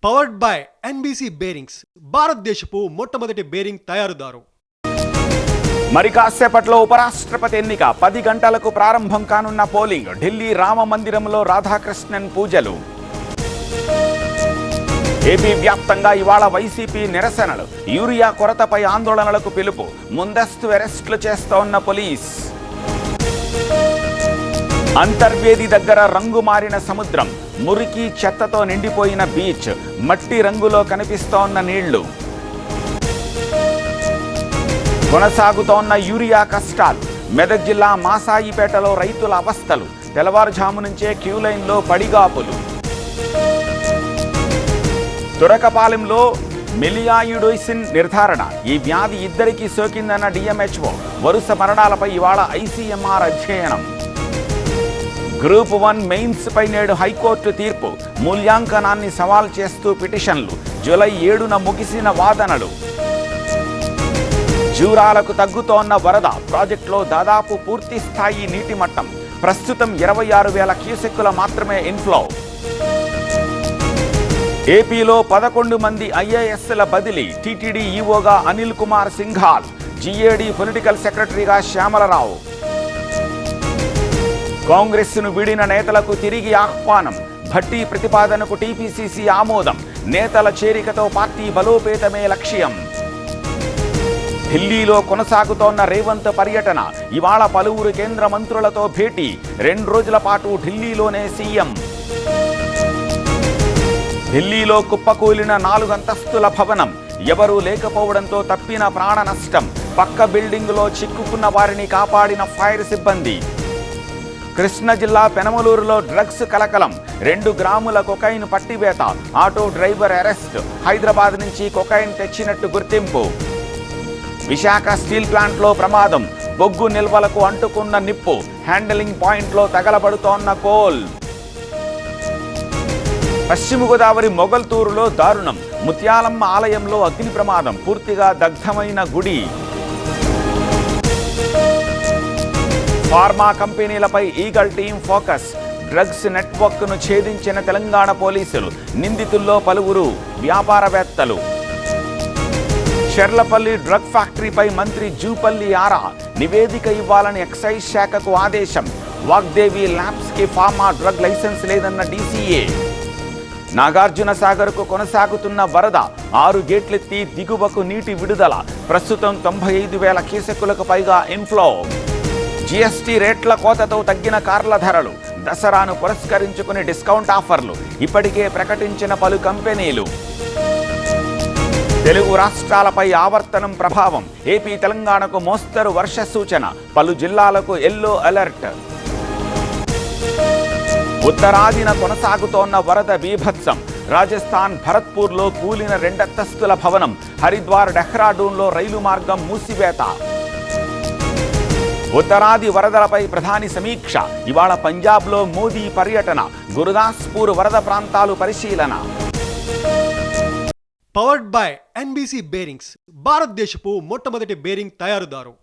Powered by NBC bearings, భారతదేశపు మొట్టమొదటి bearing తయారుదారు. మరి కాసేపట్లో ఉపరాష్ట్రపతి ఎన్నిక 10 గంటలకు ప్రారంభం కానున్న పోలింగ్. ఢిల్లీ రామ మందిరంలో రాధాకృష్ణన్ పూజలు. ఏపీ వ్యాప్తంగా ఇవాళ వైసీపీ నిరసనలు. యూరియా కొరతపై ఆందోళనలకు పిలుపు. ముందస్తు అరెస్టులు చేస్తోన్న పోలీస్. అంతర్వేది దగ్గర రంగు మారిన సముద్రం. మురికి చెత్తతో నిండిపోయిన బీచ్. మట్టి రంగులో కనిపిస్తోన్న నీళ్లు. కొనసాగుతోన్న యూరియా కష్టాలు. మెదక్ జిల్లా మాసాయిపేటలో రైతుల అవస్థలు. తెల్లవారుజాము నుంచే క్యూలైన్లో పడిగాపులు. తురకపాలెంలో మెలియాయుడోసిన్ నిర్ధారణ. ఈ వ్యాధి ఇద్దరికీ సోకిందన్న డిఎంహెచ్ఓ. వరుస మరణాలపై ఇవాళ ఐసీఎంఆర్ అధ్యయనం. గ్రూప్ 1 మెయిన్స్ పై నేడు హైకోర్టు తీర్పు. మూల్యాంకనాన్ని సవాల్ చేస్తూ పిటిషన్లు. జూలై 7న ముగిసిన వాదనలు. జూరాలకు తగ్గుతోన్న వరద. ప్రాజెక్టులో దాదాపు పూర్తి స్థాయి నీటి మట్టం. ప్రస్తుతం 26,000 క్యూసెక్కుల మాత్రమే ఇన్ఫ్లో. ఏపీలో 11 మంది ఐఏఎస్ల బదిలీ. టీటీడీ ఈవోగా అనిల్ కుమార్ సింఘాల్. జీఏడీ పొలిటికల్ సెక్రటరీగా శ్యామలరావు. కాంగ్రెస్ను వీడిన నేతలకు తిరిగి ఆహ్వానం. భట్టి ప్రతిపాదనకు టీపీసీసీ ఆమోదం. నేతల చేరికతో పార్టీ బలోపేతమే లక్ష్యం. ఢిల్లీలో కొనసాగుతోన్న రేవంత్ పర్యటన. ఇవాళ పలువురు కేంద్ర మంత్రులతో భేటీ. 2 రోజుల పాటు ఢిల్లీలోనే సీఎం. ఢిల్లీలో కుప్పకూలిన 4 అంతస్తుల భవనం. ఎవరూ లేకపోవడంతో తప్పిన ప్రాణ నష్టం. పక్క బిల్డింగులో చిక్కుకున్న వారిని కాపాడిన ఫైర్ సిబ్బంది. కృష్ణా జిల్లా పెనమలూరులో డ్రగ్స్ కలకలం. 2 గ్రాముల కొకైన్ పట్టివేత. Auto driver arrest. హైదరాబాద్ నుంచి కొకైన్ తెచ్చినట్టు గుర్తింపు. విశాఖ స్టీల్ ప్లాంట్లో ప్రమాదం. బొగ్గు నిల్వలకు అంటుకున్న నిప్పు. హ్యాండిలింగ్ పాయింట్లో తగలబడుతోన్న కోల్. పశ్చిమ గోదావరి మొగల్తూరులో దారుణం. ముత్యాలమ్మ ఆలయంలో అగ్ని ప్రమాదం. పూర్తిగా దగ్ధమైన గుడి. ఫార్మా కంపెనీలపై ఈగల్ టీం ఫోకస్. డ్రగ్స్ నెట్వర్క్ను ఛేదించిన తెలంగాణ పోలీసులు. నిందితుల్లో పలువురు వ్యాపారవేత్తలు. షెర్లపల్లి డ్రగ్ ఫ్యాక్టరీపై మంత్రి జూపల్లి ఆరా. నివేదిక ఇవ్వాలని ఎక్సైజ్ శాఖకు ఆదేశం. వాగ్దేవి ల్యాబ్స్కి ఫార్మా డ్రగ్ లైసెన్స్ లేదన్న డీసీఏ. నాగార్జున సాగర్కు కొనసాగుతున్న వరద. 6 గేట్లెత్తి దిగువకు నీటి విడుదల. ప్రస్తుతం 95,000 క్యూసెక్కులకు పైగా ఇన్ఫ్లో. జీఎస్టీ రేట్ల కోతతో తగ్గిన కార్ల ధరలు. దసరాను పురస్కరించుకుని డిస్కౌంట్ ఆఫర్లు ఇప్పటికే ప్రకటించిన పలు కంపెనీలు. తెలుగు రాష్ట్రాలపై ఆవర్తనం ప్రభావం. ఏపీ తెలంగాణకు మోస్తరు వర్ష సూచన. పలు జిల్లాలకు ఎల్లో అలర్ట్. ఉత్తరాదిన కొనసాగుతోన్న వరద బీభత్సం. రాజస్థాన్ భరత్పూర్లో కూలిన 2 అంతస్తుల భవనం. హరిద్వార్ డెహ్రాడూన్లో రైలు మార్గం మూసివేత. ఉత్తరాది వరదలపై ప్రధాని సమీక్ష. ఇవాళ పంజాబ్లో మోదీ పర్యటన. గురుదాస్పూర్ వరద ప్రాంతాలు పరిశీలన. పవర్డ్ బై ఎన్బీసీ బేరింగ్స్, భారతదేశపు మొట్టమొదటి బేరింగ్ తయారుదారు.